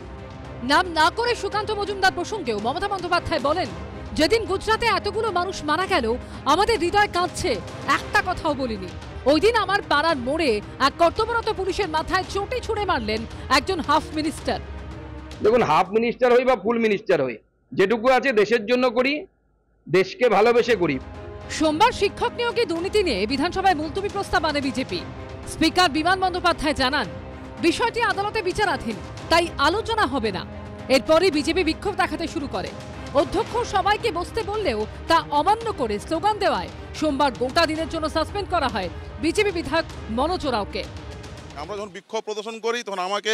নাম না করে সুকান্ত মজুমদার প্রসঙ্গেও মমতা বন্দ্যোপাধ্যায় বলেন, যেদিন গুজরাটে এতগুলো মানুষ মারা গেল আমাদের হৃদয় কাঁদছে, একটা কথাও বলিনি। ওই দিন আমার পাড়ার মোড়ে এক কর্তব্যরত পুলিশের মাথায় চোটে ছুঁড়ে মারলেন একজন হাফ মিনিস্টার। দেখুন, হাফ মিনিস্টার হই বা ফুল মিনিস্টার হই, যেটুকু আছে দেশের জন্য করি, দেশকে ভালোবেসে করি। সোমবার শিক্ষক নিয়োগে দুর্নীতি নিয়ে বিধানসভায় মুলতবি প্রস্তাব আনে বিজেপি। স্পিকার বিমান বন্দ্যোপাধ্যায় জানান, বিষয়টি আদালতে বিচারাধীন, তাই আলোচনা হবে না। এরপরই বিজেপি বিক্ষোভ দেখাতে শুরু করে। অধ্যক্ষ সবাইকে বসতে বললেও তা অমান্য করে স্লোগান দেওয়ায় সোমবার গোটা দিনের জন্য সাসপেন্ড করা হয় বিজেপি বিধায়ক মনোজ ওরাওকে। আমরা যখন বিক্ষোভ প্রদর্শন করি তখন আমাকে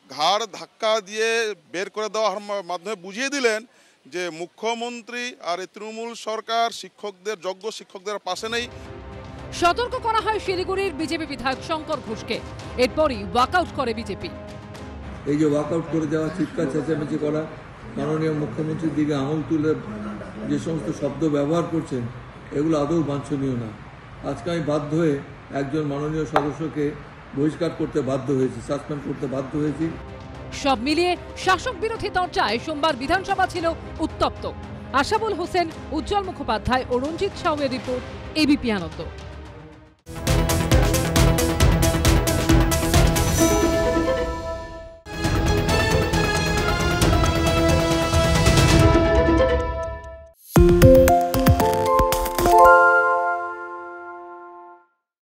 ঘাড় ধাক্কা দিয়ে বের করে দেওয়ার মাধ্যমে বুঝিয়ে দিলেন যে মুখ্যমন্ত্রী আর তৃণমূল সরকার শিক্ষকদের, যোগ্য শিক্ষকদের পাশে নেই। সতর্ক করা হয় শিলিগুড়ির বিজেপি বিধায়ক শঙ্কর ঘোষকে। এরপরই ওয়াকআউট করে বিজেপি। এই যে ওয়াকআউট করে দেওয়া, চিৎকার চেঁচামেচি করা, মাননীয় মুখ্যমন্ত্রীর দিকে আঙুল তুলে যে সমস্ত শব্দ ব্যবহার করছেন, এগুলো আদৌ বাঞ্ছনীয় না। আজকে আমি বাধ্য হয়ে একজন মাননীয় সদস্যকে বহিষ্কার করতে বাধ্য হয়েছি, সাসপেন্ড করতে বাধ্য হয়েছি। সব মিলিয়ে শাসক বিরোধী চর্চায় সোমবার বিধানসভা ছিল উত্তপ্ত। আশাবুল হোসেন, উজ্জ্বল মুখোপাধ্যায় ও রঞ্জিত সাউয়ের রিপোর্ট, এবিপি আনন্দ।